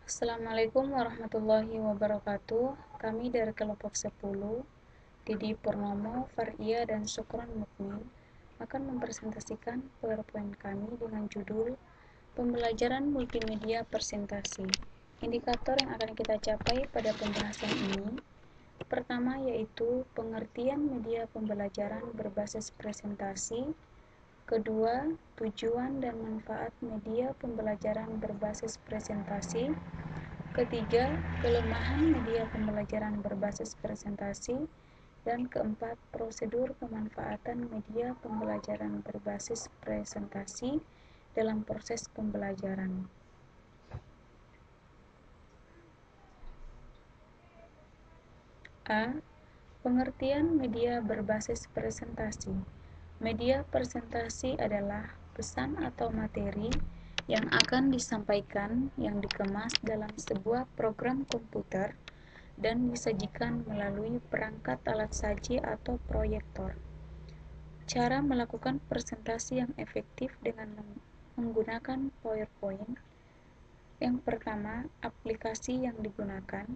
Assalamualaikum warahmatullahi wabarakatuh. Kami dari kelompok 10, Didi Purnomo, Faria, dan Syukron Mukmin akan mempresentasikan PowerPoint kami dengan judul Pembelajaran Multimedia Presentasi. Indikator yang akan kita capai pada pembahasan ini pertama yaitu pengertian media pembelajaran berbasis presentasi. Kedua, tujuan dan manfaat media pembelajaran berbasis presentasi. Ketiga, kelemahan media pembelajaran berbasis presentasi. Dan keempat, prosedur pemanfaatan media pembelajaran berbasis presentasi dalam proses pembelajaran. A. Pengertian media berbasis presentasi. Media presentasi adalah pesan atau materi yang akan disampaikan yang dikemas dalam sebuah program komputer dan disajikan melalui perangkat alat saji atau proyektor. Cara melakukan presentasi yang efektif dengan menggunakan PowerPoint. Yang pertama, aplikasi yang digunakan.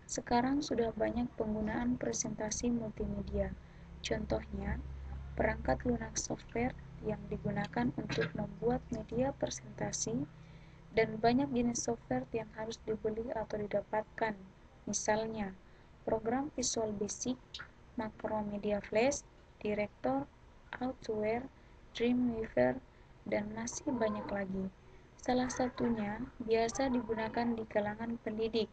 Sekarang sudah banyak penggunaan presentasi multimedia. Contohnya, perangkat lunak software yang digunakan untuk membuat media presentasi dan banyak jenis software yang harus dibeli atau didapatkan. Misalnya, program Visual Basic, Macromedia Flash, Director, Outware, Dreamweaver, dan masih banyak lagi. Salah satunya biasa digunakan di kalangan pendidik,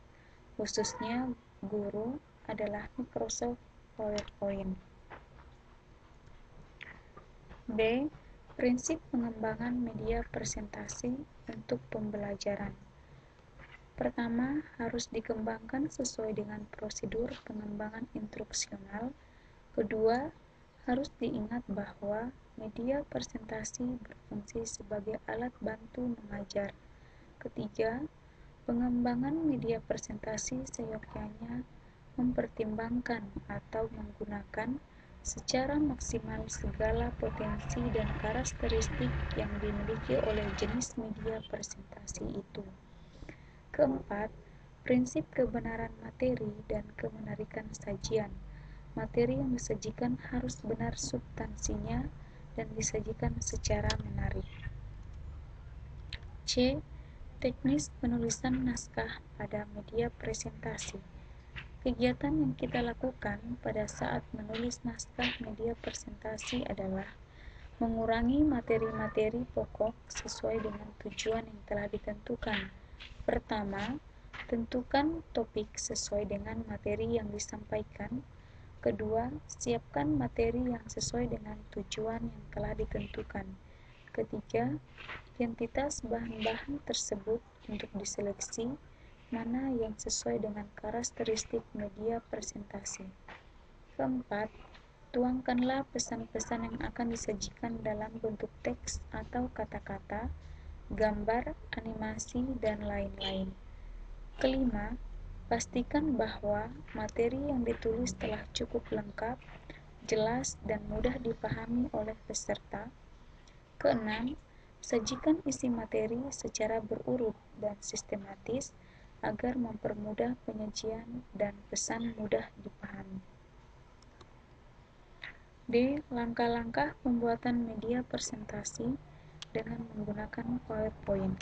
khususnya guru, adalah Microsoft PowerPoint. B. Prinsip pengembangan media presentasi untuk pembelajaran. Pertama, harus dikembangkan sesuai dengan prosedur pengembangan instruksional. Kedua, harus diingat bahwa media presentasi berfungsi sebagai alat bantu mengajar. Ketiga, pengembangan media presentasi seyogyanya mempertimbangkan atau menggunakan secara maksimal segala potensi dan karakteristik yang dimiliki oleh jenis media presentasi itu. Keempat, prinsip kebenaran materi dan kemenarikan sajian. Materi yang disajikan harus benar substansinya dan disajikan secara menarik. C. Teknis penulisan naskah pada media presentasi. Kegiatan yang kita lakukan pada saat menulis naskah media presentasi adalah mengurangi materi-materi pokok sesuai dengan tujuan yang telah ditentukan. Pertama, tentukan topik sesuai dengan materi yang disampaikan. Kedua, siapkan materi yang sesuai dengan tujuan yang telah ditentukan. Ketiga, identitas bahan-bahan tersebut untuk diseleksi mana yang sesuai dengan karakteristik media presentasi. Keempat, tuangkanlah pesan-pesan yang akan disajikan dalam bentuk teks atau kata-kata, gambar, animasi, dan lain-lain. Kelima, pastikan bahwa materi yang ditulis telah cukup lengkap, jelas, dan mudah dipahami oleh peserta. Keenam, sajikan isi materi secara berurut dan sistematis agar mempermudah penyajian dan pesan mudah dipahami. D. Langkah-langkah pembuatan media presentasi dengan menggunakan PowerPoint.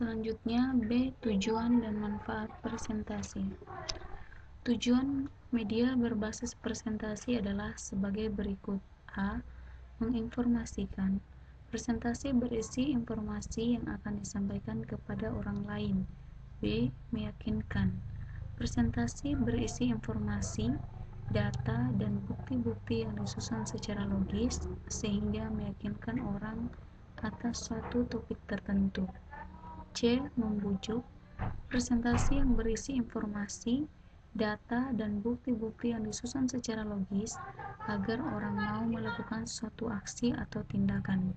Selanjutnya B. Tujuan dan manfaat presentasi. Tujuan media berbasis presentasi adalah sebagai berikut. A. Menginformasikan. Presentasi berisi informasi yang akan disampaikan kepada orang lain. B. Meyakinkan. Presentasi berisi informasi, data, dan bukti-bukti yang disusun secara logis sehingga meyakinkan orang atas suatu topik tertentu. C. Membujuk. Presentasi yang berisi informasi, data, dan bukti-bukti yang disusun secara logis agar orang mau melakukan suatu aksi atau tindakan.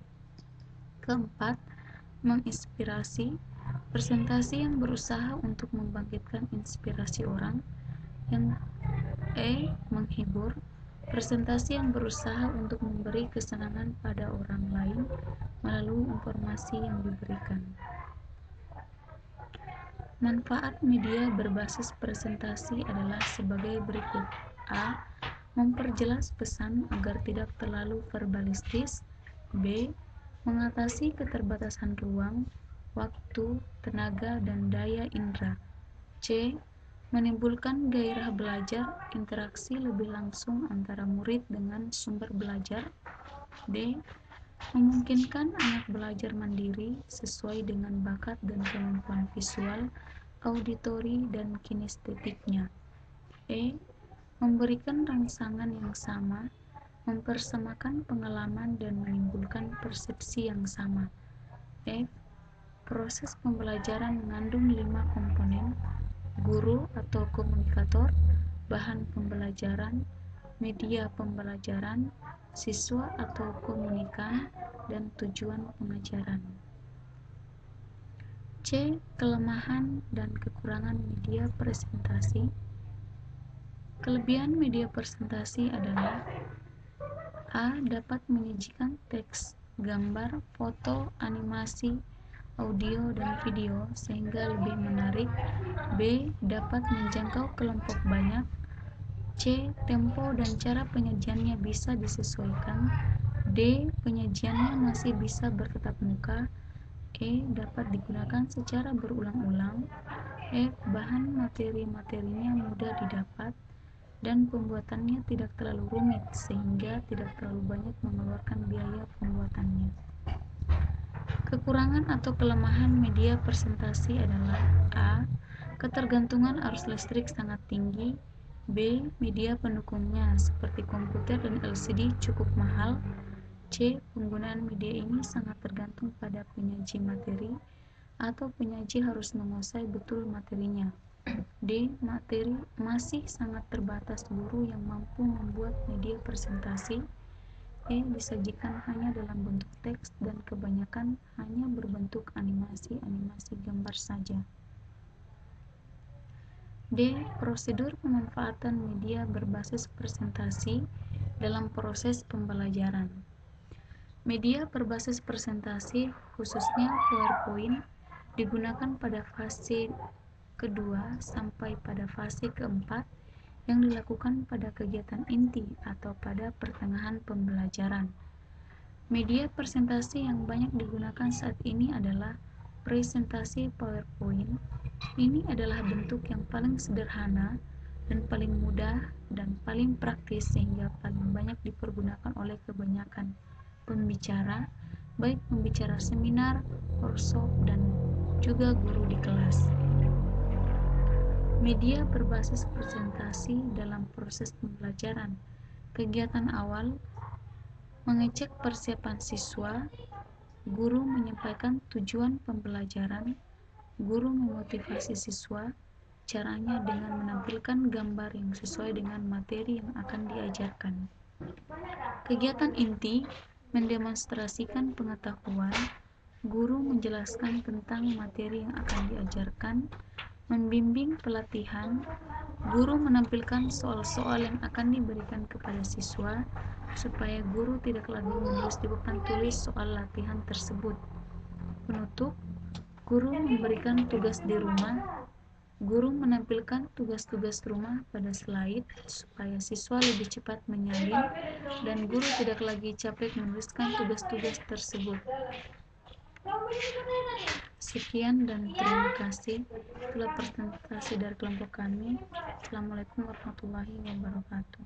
Keempat, menginspirasi. Presentasi yang berusaha untuk membangkitkan inspirasi orang. Yang menghibur. Presentasi yang berusaha untuk memberi kesenangan pada orang lain melalui informasi yang diberikan. Manfaat media berbasis presentasi adalah sebagai berikut. A. Memperjelas pesan agar tidak terlalu verbalistis. B. Mengatasi keterbatasan ruang, waktu, tenaga, dan daya indera. C. Menimbulkan gairah belajar, interaksi lebih langsung antara murid dengan sumber belajar. D. Memungkinkan anak belajar mandiri sesuai dengan bakat dan kemampuan visual, auditori, dan kinestetiknya. E. Memberikan rangsangan yang sama, mempersamakan pengalaman dan menimbulkan persepsi yang sama. F. Proses pembelajaran mengandung 5 komponen: guru atau komunikator, bahan pembelajaran, media pembelajaran, siswa atau komunikan, dan tujuan pengajaran. C. Kelemahan dan kekurangan media presentasi. Kelebihan media presentasi adalah: A. Dapat menyajikan teks, gambar, foto, animasi, audio, dan video sehingga lebih menarik. B. Dapat menjangkau kelompok banyak. C. Tempo dan cara penyajiannya bisa disesuaikan. D. Penyajiannya masih bisa bertatap muka. E. Dapat digunakan secara berulang-ulang. F. Bahan materi-materinya mudah didapat dan pembuatannya tidak terlalu rumit sehingga tidak terlalu banyak mengeluarkan biaya pembuatannya. Kekurangan atau kelemahan media presentasi adalah: A. Ketergantungan arus listrik sangat tinggi. B. Media pendukungnya seperti komputer dan LCD cukup mahal. C. Penggunaan media ini sangat tergantung pada penyaji materi atau penyaji harus menguasai betul materinya. D. Materi masih sangat terbatas guru yang mampu membuat media presentasi. E. Disajikan hanya dalam bentuk teks dan kebanyakan hanya berbentuk animasi-animasi gambar saja. D. Prosedur pemanfaatan media berbasis presentasi dalam proses pembelajaran. Media berbasis presentasi, khususnya PowerPoint, digunakan pada fase kedua sampai pada fase keempat yang dilakukan pada kegiatan inti atau pada pertengahan pembelajaran. Media presentasi yang banyak digunakan saat ini adalah presentasi PowerPoint. Ini adalah bentuk yang paling sederhana dan paling mudah dan paling praktis sehingga paling banyak dipergunakan oleh kebanyakan pembicara, baik pembicara seminar, workshop, dan juga guru di kelas. Media berbasis presentasi dalam proses pembelajaran. Kegiatan awal: mengecek persiapan siswa, guru menyampaikan tujuan pembelajaran, guru memotivasi siswa, caranya dengan menampilkan gambar yang sesuai dengan materi yang akan diajarkan. Kegiatan inti: mendemonstrasikan pengetahuan, guru menjelaskan tentang materi yang akan diajarkan, membimbing pelatihan, guru menampilkan soal-soal yang akan diberikan kepada siswa supaya guru tidak lagi menulis di papan tulis soal latihan tersebut. Penutup: guru memberikan tugas di rumah. Guru menampilkan tugas-tugas rumah pada slide supaya siswa lebih cepat menyalin dan guru tidak lagi capek menuliskan tugas-tugas tersebut. Sekian dan terima kasih. Itulah presentasi dari kelompok kami. Assalamualaikum warahmatullahi wabarakatuh.